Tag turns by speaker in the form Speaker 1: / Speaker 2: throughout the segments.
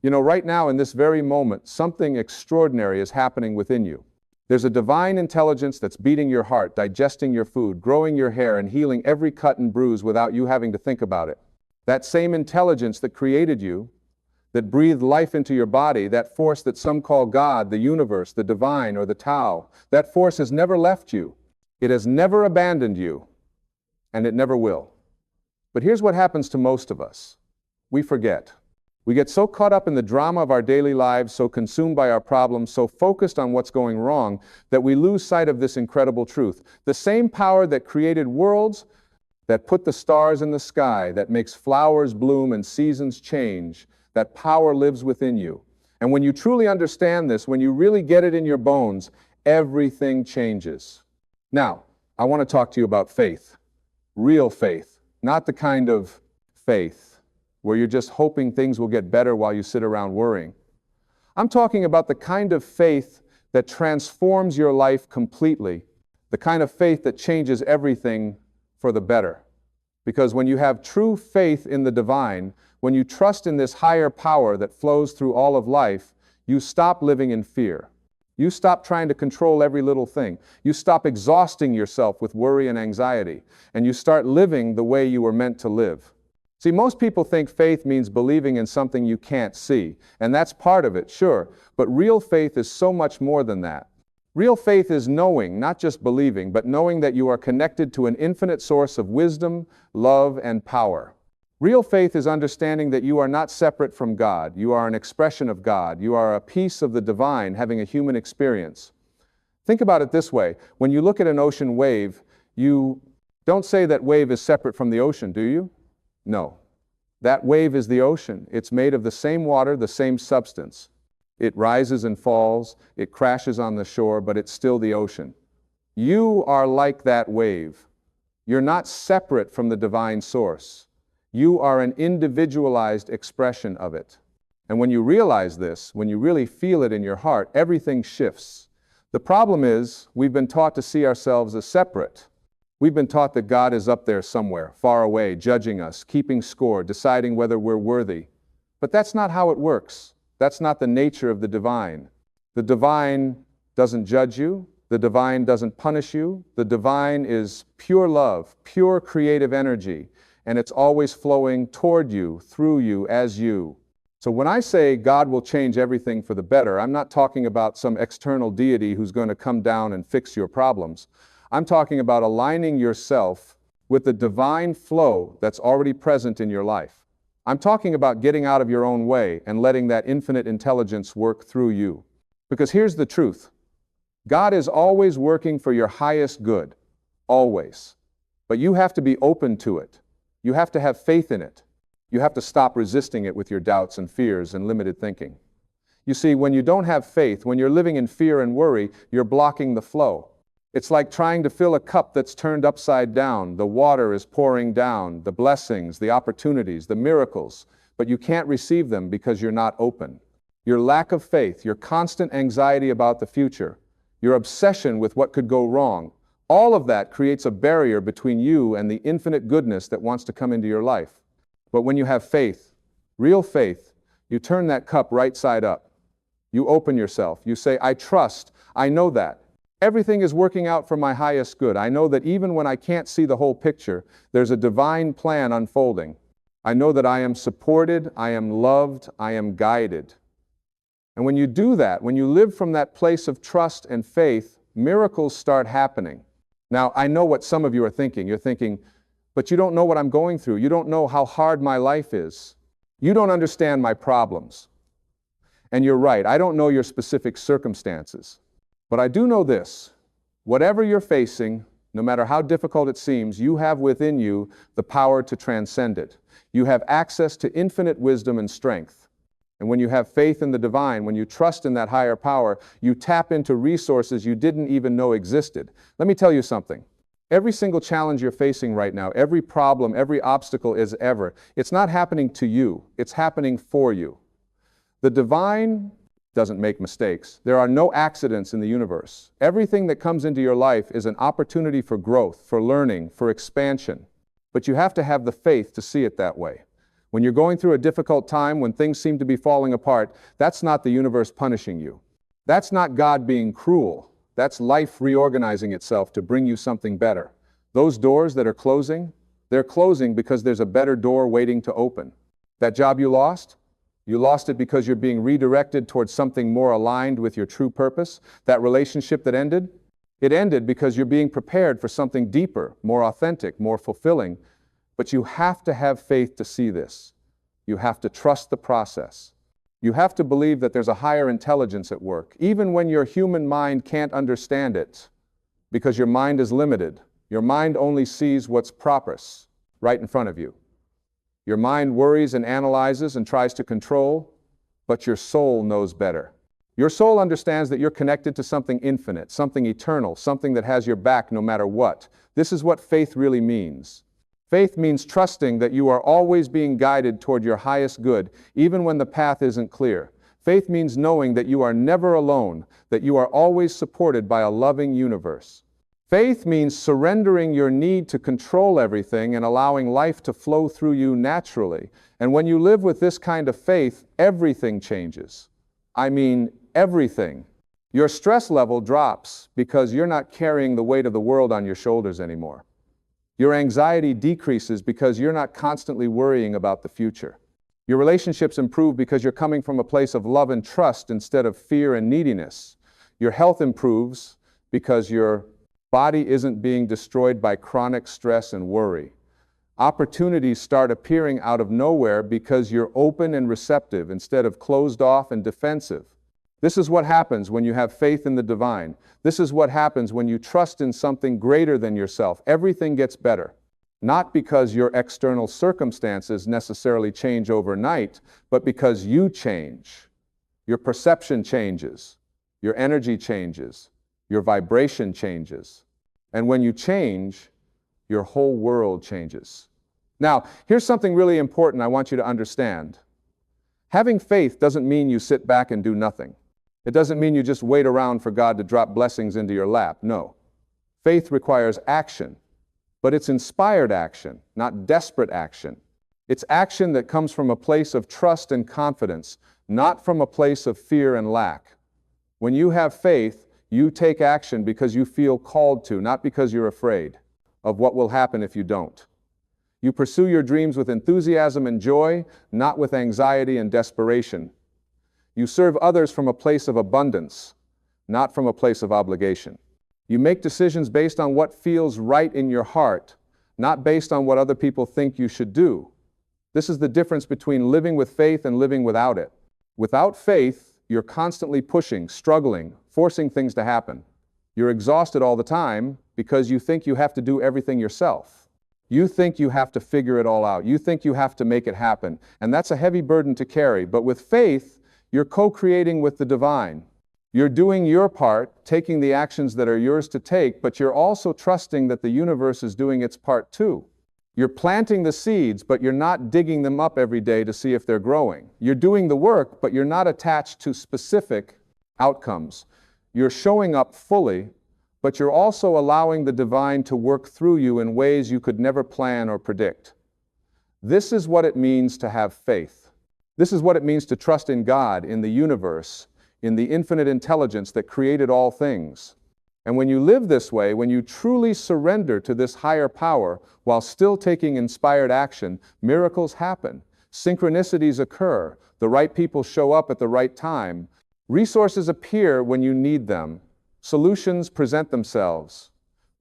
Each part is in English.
Speaker 1: You know, right now in this very moment, something extraordinary is happening within you. There's a divine intelligence that's beating your heart, digesting your food, growing your hair, and healing every cut and bruise without you having to think about it. That same intelligence that created you, that breathed life into your body, that force that some call God, the universe, the divine, or the Tao, that force has never left you. It has never abandoned you, and it never will. But here's what happens to most of us. We forget. We get so caught up in the drama of our daily lives, so consumed by our problems, so focused on what's going wrong, that we lose sight of this incredible truth. The same power that created worlds, that put the stars in the sky, that makes flowers bloom and seasons change, that power lives within you. And when you truly understand this, when you really get it in your bones, everything changes. Now, I want to talk to you about faith. Real faith, not the kind of faith where you're just hoping things will get better while you sit around worrying. I'm talking about the kind of faith that transforms your life completely, the kind of faith that changes everything for the better. Because when you have true faith in the divine, when you trust in this higher power that flows through all of life, you stop living in fear. You stop trying to control every little thing. You stop exhausting yourself with worry and anxiety, and you start living the way you were meant to live. See, most people think faith means believing in something you can't see, and that's part of it, sure, but real faith is so much more than that. Real faith is knowing, not just believing, but knowing that you are connected to an infinite source of wisdom, love, and power. Real faith is understanding that you are not separate from God. You are an expression of God. You are a piece of the divine having a human experience. Think about it this way. When you look at an ocean wave, you don't say that wave is separate from the ocean, do you? No. That wave is the ocean. It's made of the same water, the same substance. It rises and falls, it crashes on the shore, but it's still the ocean. You are like that wave. You're not separate from the divine source. You are an individualized expression of it. And when you realize this, when you really feel it in your heart, everything shifts. The problem is, we've been taught to see ourselves as separate. We've been taught that God is up there somewhere, far away, judging us, keeping score, deciding whether we're worthy. But that's not how it works. That's not the nature of the divine. The divine doesn't judge you. The divine doesn't punish you. The divine is pure love, pure creative energy, and it's always flowing toward you, through you, as you. So when I say God will change everything for the better, I'm not talking about some external deity who's going to come down and fix your problems. I'm talking about aligning yourself with the divine flow that's already present in your life. I'm talking about getting out of your own way and letting that infinite intelligence work through you. Because here's the truth. God is always working for your highest good. Always. But you have to be open to it. You have to have faith in it. You have to stop resisting it with your doubts and fears and limited thinking. You see, when you don't have faith, when you're living in fear and worry, you're blocking the flow. It's like trying to fill a cup that's turned upside down. The water is pouring down, the blessings, the opportunities, the miracles, but you can't receive them because you're not open. Your lack of faith, your constant anxiety about the future, your obsession with what could go wrong, all of that creates a barrier between you and the infinite goodness that wants to come into your life. But when you have faith, real faith, you turn that cup right side up. You open yourself. You say, I trust. I know that. Everything is working out for my highest good. I know that even when I can't see the whole picture, there's a divine plan unfolding. I know that I am supported, I am loved, I am guided. And when you do that, when you live from that place of trust and faith, miracles start happening. Now, I know what some of you are thinking. You're thinking, but you don't know what I'm going through. You don't know how hard my life is. You don't understand my problems. And you're right, I don't know your specific circumstances. But I do know this, whatever you're facing, no matter how difficult it seems, you have within you the power to transcend it. You have access to infinite wisdom and strength. And when you have faith in the divine, when you trust in that higher power, you tap into resources you didn't even know existed. Let me tell you something. Every single challenge you're facing right now, every problem, every obstacle it's not happening to you, it's happening for you. The divine doesn't make mistakes. There are no accidents in the universe. Everything that comes into your life is an opportunity for growth, for learning, for expansion. But you have to have the faith to see it that way. When you're going through a difficult time, when things seem to be falling apart, that's not the universe punishing you. That's not God being cruel. That's life reorganizing itself to bring you something better. Those doors that are closing, they're closing because there's a better door waiting to open. That job you lost it because you're being redirected towards something more aligned with your true purpose. That relationship that ended, it ended because you're being prepared for something deeper, more authentic, more fulfilling. But you have to have faith to see this. You have to trust the process. You have to believe that there's a higher intelligence at work, even when your human mind can't understand it, because your mind is limited. Your mind only sees what's proper, right in front of you. Your mind worries and analyzes and tries to control, but your soul knows better. Your soul understands that you're connected to something infinite, something eternal, something that has your back no matter what. This is what faith really means. Faith means trusting that you are always being guided toward your highest good, even when the path isn't clear. Faith means knowing that you are never alone, that you are always supported by a loving universe. Faith means surrendering your need to control everything and allowing life to flow through you naturally. And when you live with this kind of faith, everything changes. I mean, everything. Your stress level drops because you're not carrying the weight of the world on your shoulders anymore. Your anxiety decreases because you're not constantly worrying about the future. Your relationships improve because you're coming from a place of love and trust instead of fear and neediness. Your health improves because your body isn't being destroyed by chronic stress and worry. Opportunities start appearing out of nowhere because you're open and receptive instead of closed off and defensive. This is what happens when you have faith in the divine. This is what happens when you trust in something greater than yourself. Everything gets better. Not because your external circumstances necessarily change overnight, but because you change. Your perception changes. Your energy changes. Your vibration changes. And when you change, your whole world changes. Now, here's something really important I want you to understand. Having faith doesn't mean you sit back and do nothing. It doesn't mean you just wait around for God to drop blessings into your lap. No. Faith requires action, but it's inspired action, not desperate action. It's action that comes from a place of trust and confidence, not from a place of fear and lack. When you have faith, you take action because you feel called to, not because you're afraid of what will happen if you don't. You pursue your dreams with enthusiasm and joy, not with anxiety and desperation. You serve others from a place of abundance, not from a place of obligation. You make decisions based on what feels right in your heart, not based on what other people think you should do. This is the difference between living with faith and living without it. Without faith, you're constantly pushing, struggling, forcing things to happen. You're exhausted all the time because you think you have to do everything yourself. You think you have to figure it all out. You think you have to make it happen. And that's a heavy burden to carry. But with faith, you're co-creating with the divine. You're doing your part, taking the actions that are yours to take, but you're also trusting that the universe is doing its part too. You're planting the seeds, but you're not digging them up every day to see if they're growing. You're doing the work, but you're not attached to specific outcomes. You're showing up fully, but you're also allowing the divine to work through you in ways you could never plan or predict. This is what it means to have faith. This is what it means to trust in God, in the universe, in the infinite intelligence that created all things. And when you live this way, when you truly surrender to this higher power while still taking inspired action, miracles happen. Synchronicities occur. The right people show up at the right time. Resources appear when you need them. Solutions present themselves.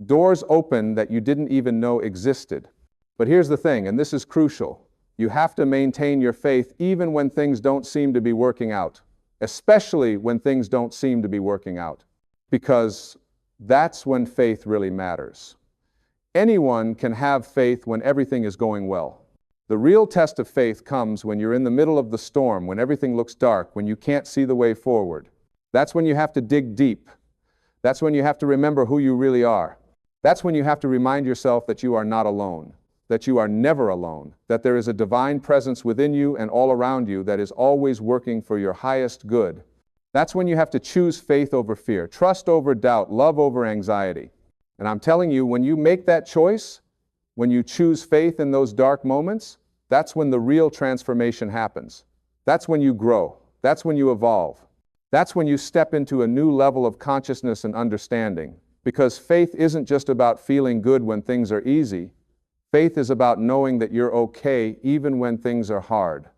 Speaker 1: Doors open that you didn't even know existed. But here's the thing, and this is crucial. You have to maintain your faith even when things don't seem to be working out, especially when things don't seem to be working out, because that's when faith really matters. Anyone can have faith when everything is going well. The real test of faith comes when you're in the middle of the storm, when everything looks dark, when you can't see the way forward. That's when you have to dig deep. That's when you have to remember who you really are. That's when you have to remind yourself that you are not alone, that you are never alone, that there is a divine presence within you and all around you that is always working for your highest good. That's when you have to choose faith over fear, trust over doubt, love over anxiety. And I'm telling you, when you make that choice, when you choose faith in those dark moments, That's when the real transformation happens. That's when you grow. That's when you evolve. That's when you step into a new level of consciousness and understanding. Because faith isn't just about feeling good when things are easy. Faith is about knowing that you're okay even when things are hard.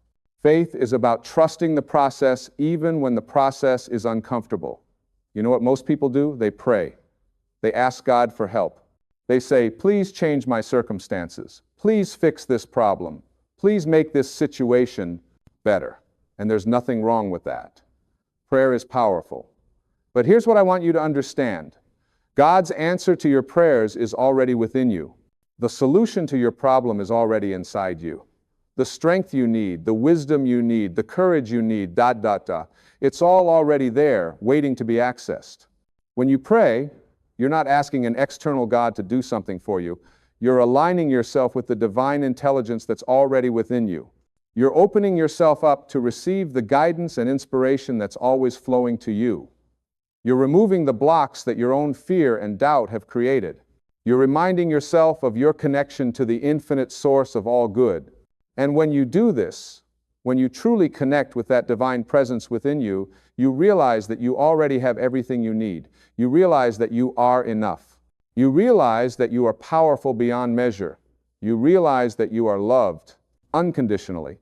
Speaker 1: Faith is about trusting the process even when the process is uncomfortable. You know what most people do? They pray. They ask God for help. They say, please change my circumstances. Please fix this problem. Please make this situation better. And there's nothing wrong with that. Prayer is powerful. But here's what I want you to understand. God's answer to your prayers is already within you. The solution to your problem is already inside you. The strength you need, the wisdom you need, the courage you need, it's all already there, waiting to be accessed. When you pray, you're not asking an external God to do something for you. You're aligning yourself with the divine intelligence that's already within you. You're opening yourself up to receive the guidance and inspiration that's always flowing to you. You're removing the blocks that your own fear and doubt have created. You're reminding yourself of your connection to the infinite source of all good. And when you do this, when you truly connect with that divine presence within you, you realize that you already have everything you need. You realize that you are enough. You realize that you are powerful beyond measure. You realize that you are loved unconditionally.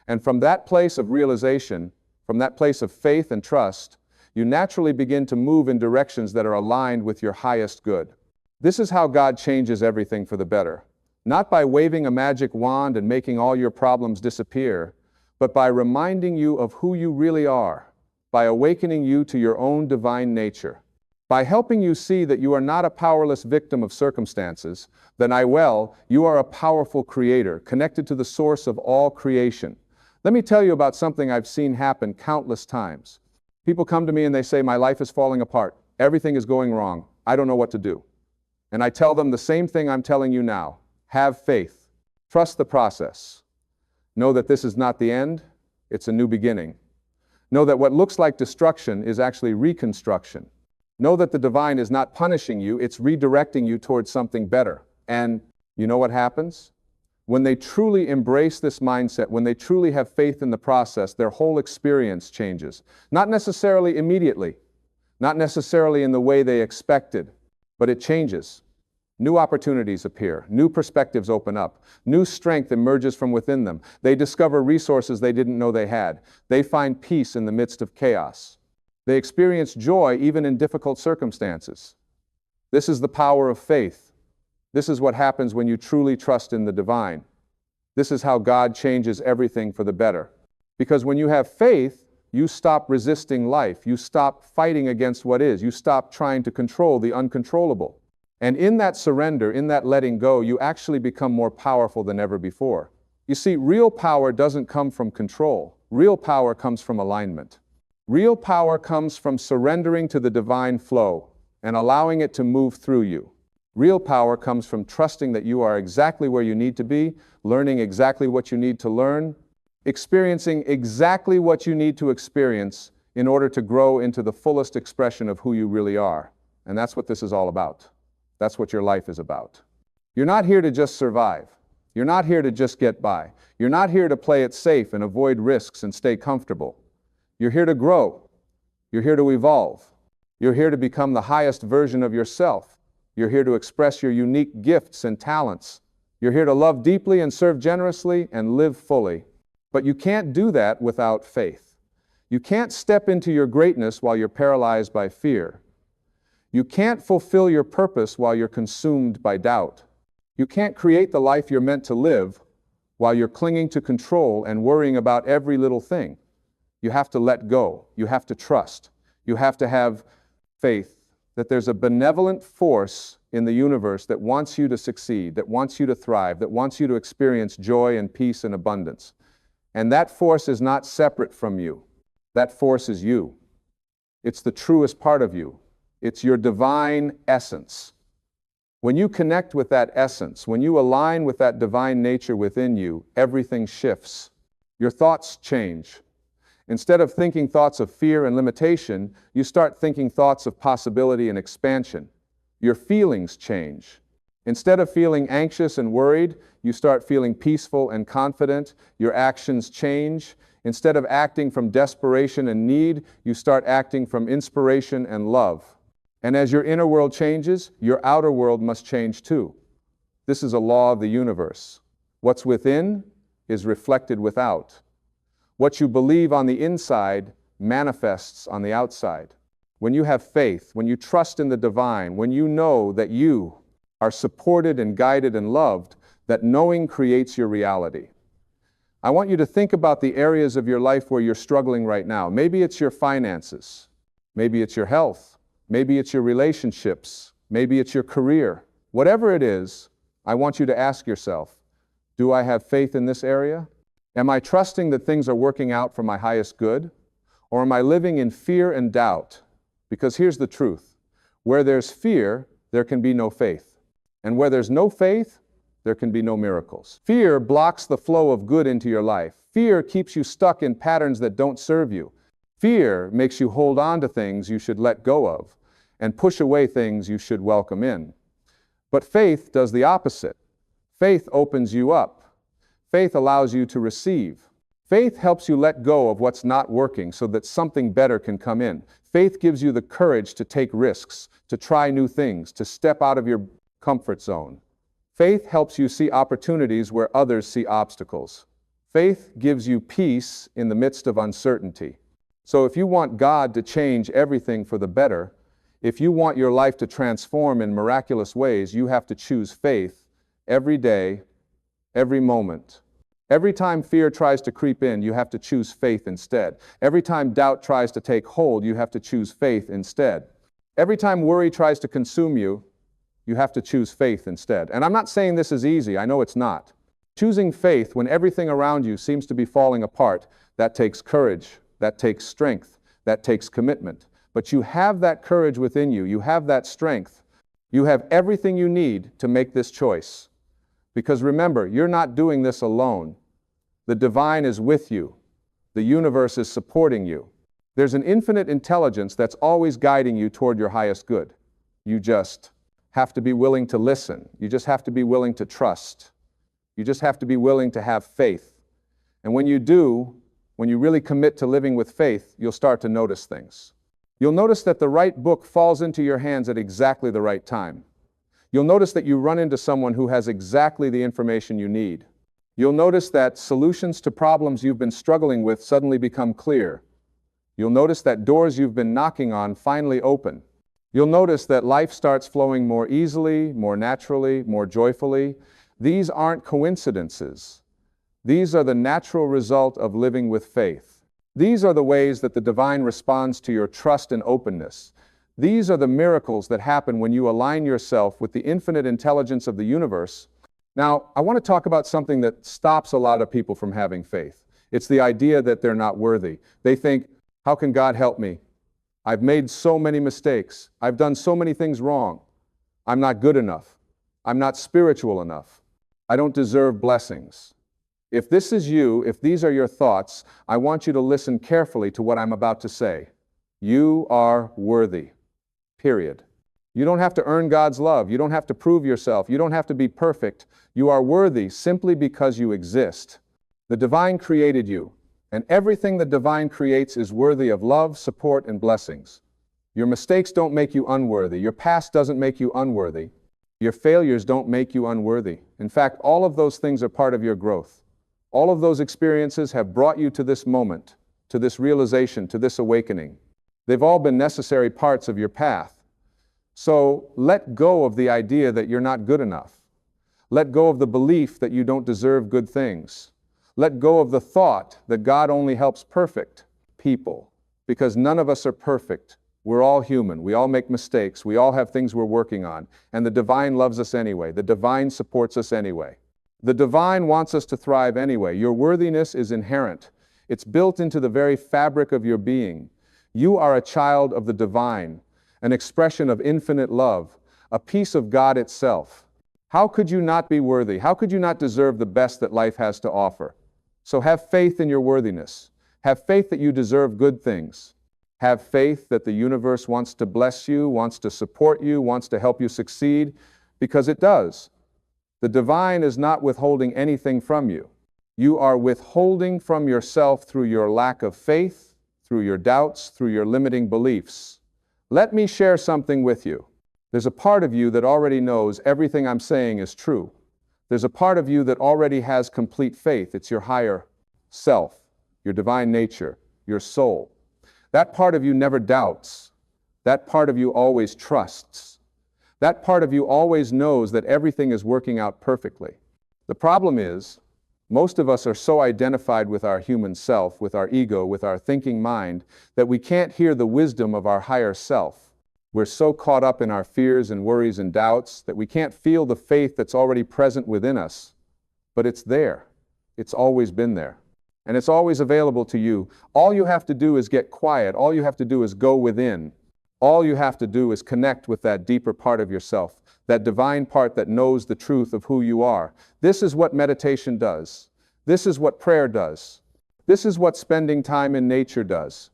Speaker 1: And from that place of realization, from that place of faith and trust, you naturally begin to move in directions that are aligned with your highest good. This is how God changes everything for the better. Not by waving a magic wand and making all your problems disappear, but by reminding you of who you really are, by awakening you to your own divine nature, by helping you see that you are not a powerless victim of circumstances, you are a powerful creator, connected to the source of all creation. Let me tell you about something I've seen happen countless times. People come to me and they say, my life is falling apart. Everything is going wrong. I don't know what to do. And I tell them the same thing I'm telling you now. Have faith. Trust the process. Know that this is not the end, it's a new beginning. Know that what looks like destruction is actually reconstruction. Know that the divine is not punishing you, it's redirecting you towards something better. And you know what happens? When they truly embrace this mindset, when they truly have faith in the process, their whole experience changes. Not necessarily immediately, not necessarily in the way they expected, but it changes. New opportunities appear, new perspectives open up, new strength emerges from within them. They discover resources they didn't know they had. They find peace in the midst of chaos. They experience joy even in difficult circumstances. This is the power of faith. This is what happens when you truly trust in the divine. This is how God changes everything for the better. Because when you have faith, you stop resisting life. You stop fighting against what is. You stop trying to control the uncontrollable. And in that surrender, in that letting go, you actually become more powerful than ever before. You see, real power doesn't come from control. Real power comes from alignment. Real power comes from surrendering to the divine flow and allowing it to move through you. Real power comes from trusting that you are exactly where you need to be, learning exactly what you need to learn, experiencing exactly what you need to experience in order to grow into the fullest expression of who you really are. And that's what this is all about. That's what your life is about. You're not here to just survive. You're not here to just get by. You're not here to play it safe and avoid risks and stay comfortable. You're here to grow. You're here to evolve. You're here to become the highest version of yourself. You're here to express your unique gifts and talents. You're here to love deeply and serve generously and live fully. But you can't do that without faith. You can't step into your greatness while you're paralyzed by fear. You can't fulfill your purpose while you're consumed by doubt. You can't create the life you're meant to live while you're clinging to control and worrying about every little thing. You have to let go. You have to trust. You have to have faith that there's a benevolent force in the universe that wants you to succeed, that wants you to thrive, that wants you to experience joy and peace and abundance. And that force is not separate from you. That force is you. It's the truest part of you. It's your divine essence. When you connect with that essence, when you align with that divine nature within you, everything shifts. Your thoughts change. Instead of thinking thoughts of fear and limitation, you start thinking thoughts of possibility and expansion. Your feelings change. Instead of feeling anxious and worried, you start feeling peaceful and confident. Your actions change. Instead of acting from desperation and need, you start acting from inspiration and love. And as your inner world changes, your outer world must change too. This is a law of the universe. What's within is reflected without. What you believe on the inside manifests on the outside. When you have faith, when you trust in the divine, when you know that you are supported and guided and loved, that knowing creates your reality. I want you to think about the areas of your life where you're struggling right now. Maybe it's your finances. Maybe it's your health. Maybe it's your relationships. Maybe it's your career. Whatever it is, I want you to ask yourself, do I have faith in this area? Am I trusting that things are working out for my highest good? Or am I living in fear and doubt? Because here's the truth. Where there's fear, there can be no faith. And where there's no faith, there can be no miracles. Fear blocks the flow of good into your life. Fear keeps you stuck in patterns that don't serve you. Fear makes you hold on to things you should let go of and push away things you should welcome in. But faith does the opposite. Faith opens you up. Faith allows you to receive. Faith helps you let go of what's not working so that something better can come in. Faith gives you the courage to take risks, to try new things, to step out of your comfort zone. Faith helps you see opportunities where others see obstacles. Faith gives you peace in the midst of uncertainty. So if you want God to change everything for the better, if you want your life to transform in miraculous ways, you have to choose faith every day, every moment. Every time fear tries to creep in, you have to choose faith instead. Every time doubt tries to take hold, you have to choose faith instead. Every time worry tries to consume you, you have to choose faith instead. And I'm not saying this is easy, I know it's not. Choosing faith when everything around you seems to be falling apart, that takes courage, that takes strength, that takes commitment. But you have that courage within you, you have that strength. You have everything you need to make this choice. Because remember, you're not doing this alone. The divine is with you. The universe is supporting you. There's an infinite intelligence that's always guiding you toward your highest good. You just have to be willing to listen. You just have to be willing to trust. You just have to be willing to have faith. And when you do, when you really commit to living with faith, you'll start to notice things. You'll notice that the right book falls into your hands at exactly the right time. You'll notice that you run into someone who has exactly the information you need. You'll notice that solutions to problems you've been struggling with suddenly become clear. You'll notice that doors you've been knocking on finally open. You'll notice that life starts flowing more easily, more naturally, more joyfully. These aren't coincidences. These are the natural result of living with faith. These are the ways that the divine responds to your trust and openness. These are the miracles that happen when you align yourself with the infinite intelligence of the universe. Now, I want to talk about something that stops a lot of people from having faith. It's the idea that they're not worthy. They think, how can God help me? I've made so many mistakes. I've done so many things wrong. I'm not good enough. I'm not spiritual enough. I don't deserve blessings. If this is you, if these are your thoughts, I want you to listen carefully to what I'm about to say. You are worthy. Period. You don't have to earn God's love. You don't have to prove yourself. You don't have to be perfect. You are worthy simply because you exist. The divine created you, and everything the divine creates is worthy of love, support, and blessings. Your mistakes don't make you unworthy. Your past doesn't make you unworthy. Your failures don't make you unworthy. In fact, all of those things are part of your growth. All of those experiences have brought you to this moment, to this realization, to this awakening. They've all been necessary parts of your path. So let go of the idea that you're not good enough. Let go of the belief that you don't deserve good things. Let go of the thought that God only helps perfect people, because none of us are perfect. We're all human. We all make mistakes. We all have things we're working on. And the divine loves us anyway. The divine supports us anyway. The divine wants us to thrive anyway. Your worthiness is inherent. It's built into the very fabric of your being. You are a child of the divine, an expression of infinite love, a piece of God itself. How could you not be worthy? How could you not deserve the best that life has to offer? So have faith in your worthiness. Have faith that you deserve good things. Have faith that the universe wants to bless you, wants to support you, wants to help you succeed, Because it does. The divine is not withholding anything from you. You are withholding from yourself through your lack of faith, through your doubts, through your limiting beliefs. Let me share something with you. There's a part of you that already knows everything I'm saying is true. There's a part of you that already has complete faith. It's your higher self, your divine nature, your soul. That part of you never doubts. That part of you always trusts. That part of you always knows that everything is working out perfectly. The problem is, most of us are so identified with our human self, with our ego, with our thinking mind, that we can't hear the wisdom of our higher self. We're so caught up in our fears and worries and doubts that we can't feel the faith that's already present within us. But it's there. It's always been there. And it's always available to you. All you have to do is get quiet. All you have to do is go within. All you have to do is connect with that deeper part of yourself, that divine part that knows the truth of who you are. This is what meditation does. This is what prayer does. This is what spending time in nature does.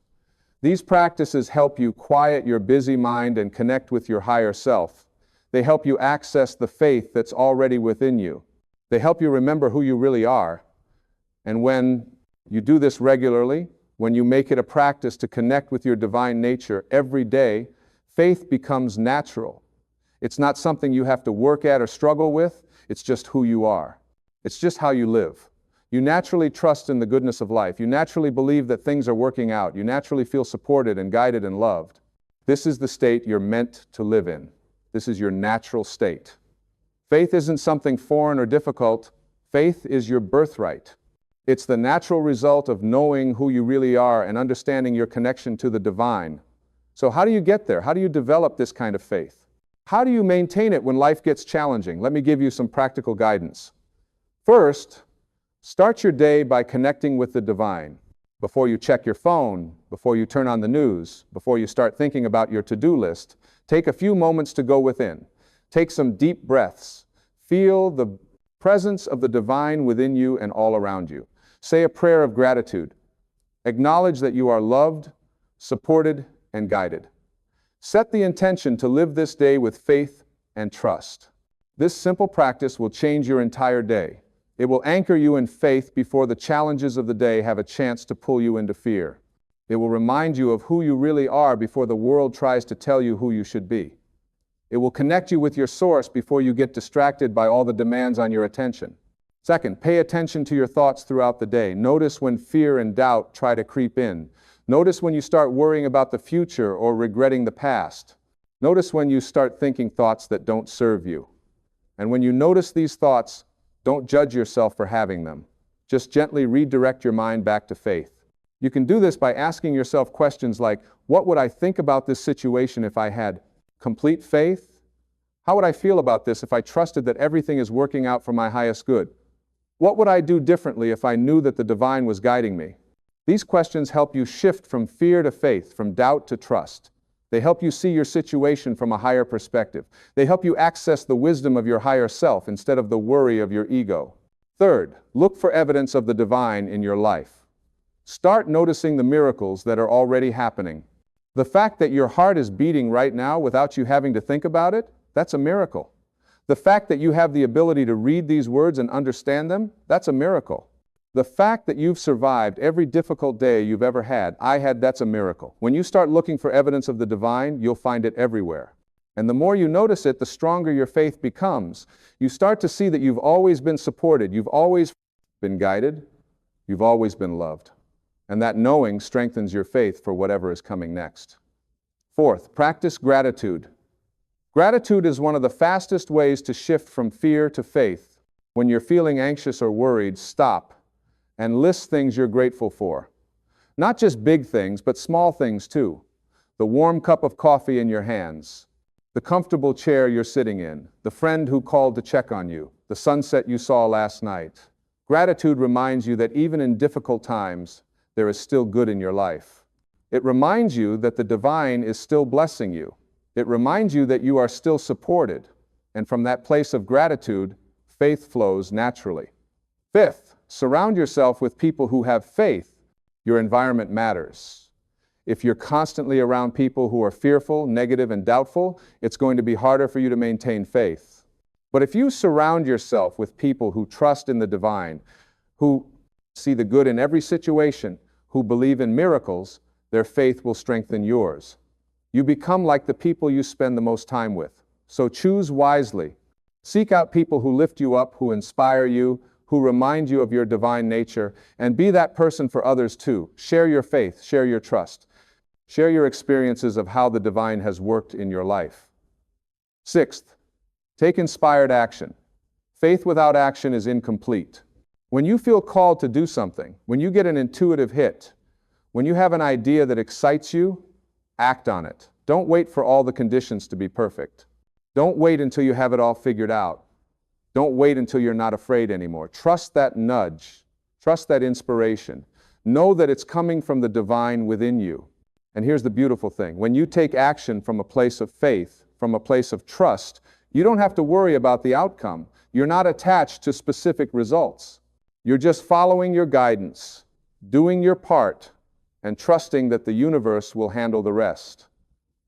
Speaker 1: These practices help you quiet your busy mind and connect with your higher self. They help you access the faith that's already within you. They help you remember who you really are. And when you do this regularly, when you make it a practice to connect with your divine nature every day, faith becomes natural. It's not something you have to work at or struggle with. It's just who you are. It's just how you live. You naturally trust in the goodness of life. You naturally believe that things are working out. You naturally feel supported and guided and loved. This is the state you're meant to live in. This is your natural state. Faith isn't something foreign or difficult. Faith is your birthright. It's the natural result of knowing who you really are and understanding your connection to the divine. So how do you get there? How do you develop this kind of faith? How do you maintain it when life gets challenging? Let me give you some practical guidance. First, start your day by connecting with the divine. Before you check your phone, before you turn on the news, before you start thinking about your to-do list, take a few moments to go within. Take some deep breaths. Feel the presence of the divine within you and all around you. Say a prayer of gratitude. Acknowledge that you are loved, supported, and guided. Set the intention to live this day with faith and trust. This simple practice will change your entire day. It will anchor you in faith before the challenges of the day have a chance to pull you into fear. It will remind you of who you really are before the world tries to tell you who you should be. It will connect you with your source before you get distracted by all the demands on your attention. Second, pay attention to your thoughts throughout the day. Notice when fear and doubt try to creep in. Notice when you start worrying about the future or regretting the past. Notice when you start thinking thoughts that don't serve you. And when you notice these thoughts, don't judge yourself for having them. Just gently redirect your mind back to faith. You can do this by asking yourself questions like, what would I think about this situation if I had complete faith? How would I feel about this if I trusted that everything is working out for my highest good? What would I do differently if I knew that the divine was guiding me? These questions help you shift from fear to faith, from doubt to trust. They help you see your situation from a higher perspective. They help you access the wisdom of your higher self instead of the worry of your ego. Third, look for evidence of the divine in your life. Start noticing the miracles that are already happening. The fact that your heart is beating right now without you having to think about it, that's a miracle. The fact that you have the ability to read these words and understand them, that's a miracle. The fact that you've survived every difficult day you've ever had, that's a miracle. When you start looking for evidence of the divine, you'll find it everywhere. And the more you notice it, the stronger your faith becomes. You start to see that you've always been supported, you've always been guided, you've always been loved. And that knowing strengthens your faith for whatever is coming next. Fourth, practice gratitude. Gratitude is one of the fastest ways to shift from fear to faith. When you're feeling anxious or worried, stop and list things you're grateful for. Not just big things, but small things too. The warm cup of coffee in your hands, the comfortable chair you're sitting in, the friend who called to check on you, the sunset you saw last night. Gratitude reminds you that even in difficult times, there is still good in your life. It reminds you that the divine is still blessing you. It reminds you that you are still supported. And from that place of gratitude, faith flows naturally. Fifth, surround yourself with people who have faith. Your environment matters. If you're constantly around people who are fearful, negative, and doubtful, it's going to be harder for you to maintain faith. But if you surround yourself with people who trust in the divine, who see the good in every situation, who believe in miracles, their faith will strengthen yours. You become like the people you spend the most time with. So choose wisely. Seek out people who lift you up, who inspire you, who remind you of your divine nature, and be that person for others too. Share your faith, share your trust. Share your experiences of how the divine has worked in your life. Sixth, take inspired action. Faith without action is incomplete. When you feel called to do something, when you get an intuitive hit, when you have an idea that excites you, act on it. Don't wait for all the conditions to be perfect. Don't wait until you have it all figured out. Don't wait until you're not afraid anymore. Trust that nudge. Trust that inspiration. Know that it's coming from the divine within you. And here's the beautiful thing. When you take action from a place of faith, from a place of trust, you don't have to worry about the outcome. You're not attached to specific results. You're just following your guidance, doing your part, and trusting that the universe will handle the rest.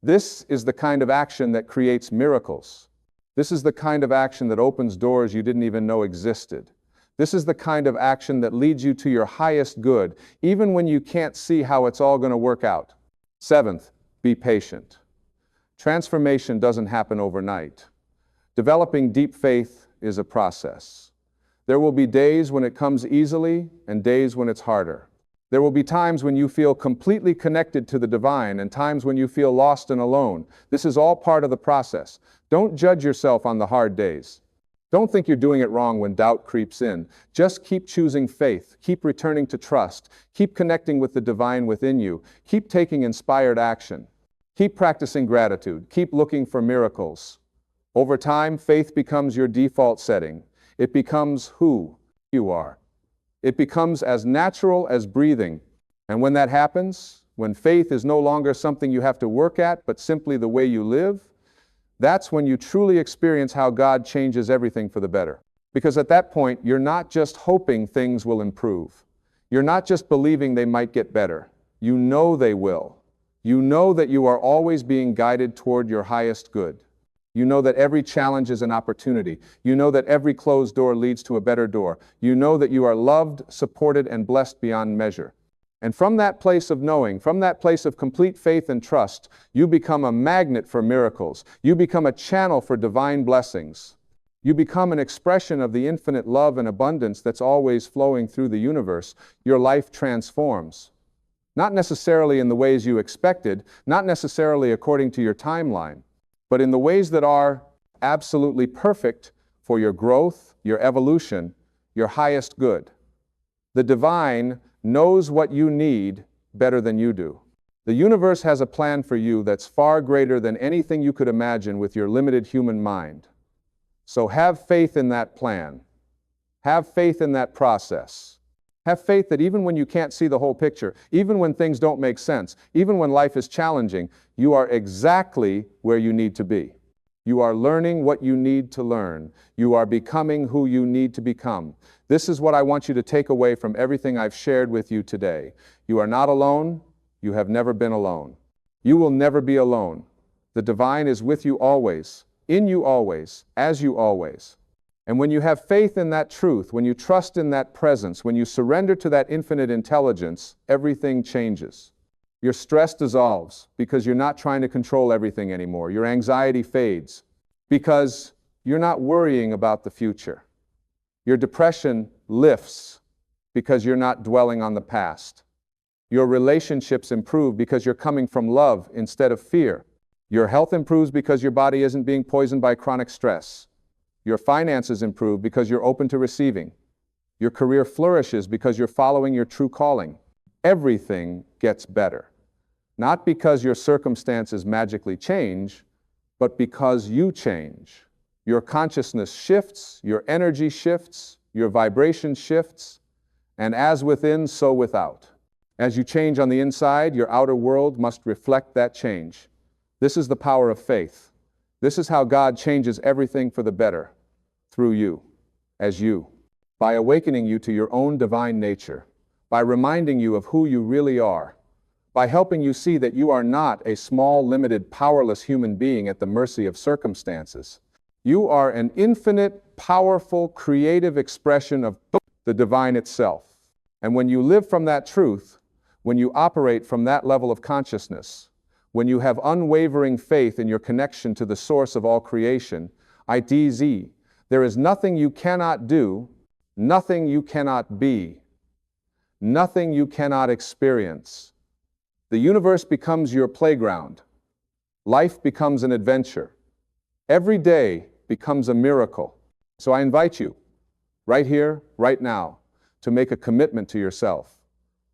Speaker 1: This is the kind of action that creates miracles. This is the kind of action that opens doors you didn't even know existed. This is the kind of action that leads you to your highest good, even when you can't see how it's all going to work out. Seventh, be patient. Transformation doesn't happen overnight. Developing deep faith is a process. There will be days when it comes easily and days when it's harder. There will be times when you feel completely connected to the divine and times when you feel lost and alone. This is all part of the process. Don't judge yourself on the hard days. Don't think you're doing it wrong when doubt creeps in. Just keep choosing faith. Keep returning to trust. Keep connecting with the divine within you. Keep taking inspired action. Keep practicing gratitude. Keep looking for miracles. Over time, faith becomes your default setting. It becomes who you are. It becomes as natural as breathing. And when that happens, when faith is no longer something you have to work at, but simply the way you live, that's when you truly experience how God changes everything for the better. Because at that point, you're not just hoping things will improve. You're not just believing they might get better. You know they will. You know that you are always being guided toward your highest good. You know that every challenge is an opportunity. You know that every closed door leads to a better door. You know that you are loved, supported, and blessed beyond measure. And from that place of knowing, from that place of complete faith and trust, you become a magnet for miracles. You become a channel for divine blessings. You become an expression of the infinite love and abundance that's always flowing through the universe. Your life transforms. Not necessarily in the ways you expected, not necessarily according to your timeline, but in the ways that are absolutely perfect for your growth, your evolution, your highest good. The divine knows what you need better than you do. The universe has a plan for you that's far greater than anything you could imagine with your limited human mind. So have faith in that plan. Have faith in that process. Have faith that even when you can't see the whole picture, even when things don't make sense, even when life is challenging, you are exactly where you need to be. You are learning what you need to learn. You are becoming who you need to become. This is what I want you to take away from everything I've shared with you today. You are not alone. You have never been alone. You will never be alone. The divine is with you always, in you always, as you always. And when you have faith in that truth, when you trust in that presence, when you surrender to that infinite intelligence, everything changes. Your stress dissolves because you're not trying to control everything anymore. Your anxiety fades because you're not worrying about the future. Your depression lifts because you're not dwelling on the past. Your relationships improve because you're coming from love instead of fear. Your health improves because your body isn't being poisoned by chronic stress. Your finances improve because you're open to receiving. Your career flourishes because you're following your true calling. Everything gets better. Not because your circumstances magically change, but because you change. Your consciousness shifts, your energy shifts, your vibration shifts, and as within, so without. As you change on the inside, your outer world must reflect that change. This is the power of faith. This is how God changes everything for the better, through you, as you, by awakening you to your own divine nature, by reminding you of who you really are, by helping you see that you are not a small, limited, powerless human being at the mercy of circumstances. You are an infinite, powerful, creative expression of the divine itself. And when you live from that truth, when you operate from that level of consciousness, when you have unwavering faith in your connection to the source of all creation, IDZ, there is nothing you cannot do, nothing you cannot be, nothing you cannot experience. The universe becomes your playground. Life becomes an adventure. Every day becomes a miracle. So I invite you, right here, right now, to make a commitment to yourself.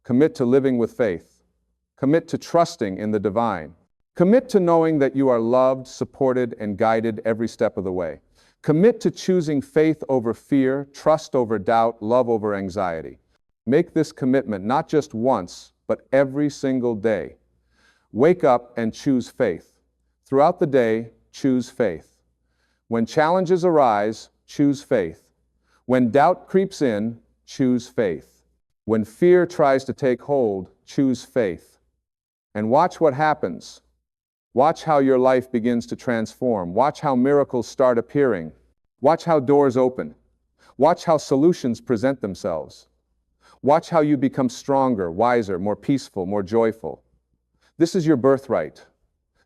Speaker 1: Commit to living with faith. Commit to trusting in the divine. Commit to knowing that you are loved, supported, and guided every step of the way. Commit to choosing faith over fear, trust over doubt, love over anxiety. Make this commitment not just once, but every single day. Wake up and choose faith. Throughout the day, choose faith. When challenges arise, choose faith. When doubt creeps in, choose faith. When fear tries to take hold, choose faith. And watch what happens. Watch how your life begins to transform. Watch how miracles start appearing. Watch how doors open. Watch how solutions present themselves. Watch how you become stronger, wiser, more peaceful, more joyful. This is your birthright.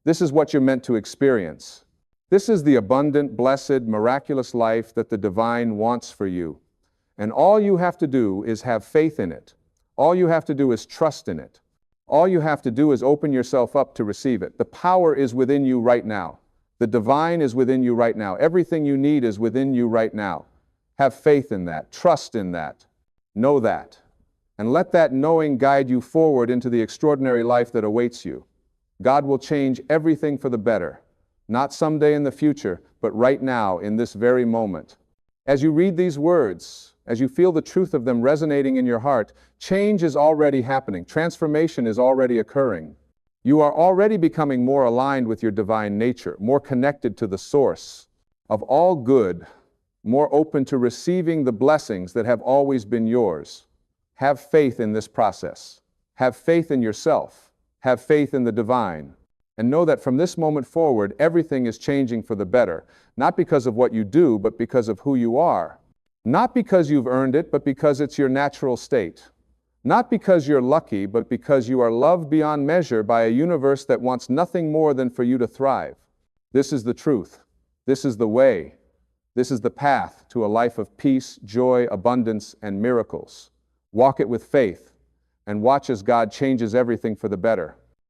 Speaker 1: This is what you're meant to experience. This is the abundant, blessed, miraculous life that the divine wants for you. And all you have to do is have faith in it. All you have to do is trust in it. All you have to do is open yourself up to receive it. The power is within you right now. The divine is within you right now. Everything you need is within you right now. Have faith in that. Trust in that. Know that. And let that knowing guide you forward into the extraordinary life that awaits you. God will change everything for the better. Not someday in the future, but right now, in this very moment. As you read these words, as you feel the truth of them resonating in your heart, change is already happening. Transformation is already occurring. You are already becoming more aligned with your divine nature, more connected to the source of all good, more open to receiving the blessings that have always been yours. Have faith in this process. Have faith in yourself. Have faith in the divine. And know that from this moment forward, everything is changing for the better, not because of what you do, but because of who you are. Not because you've earned it, but because it's your natural state. Not because you're lucky, but because you are loved beyond measure by a universe that wants nothing more than for you to thrive. This is the truth. This is the way. This is the path to a life of peace, joy, abundance, and miracles. Walk it with faith, and watch as God changes everything for the better.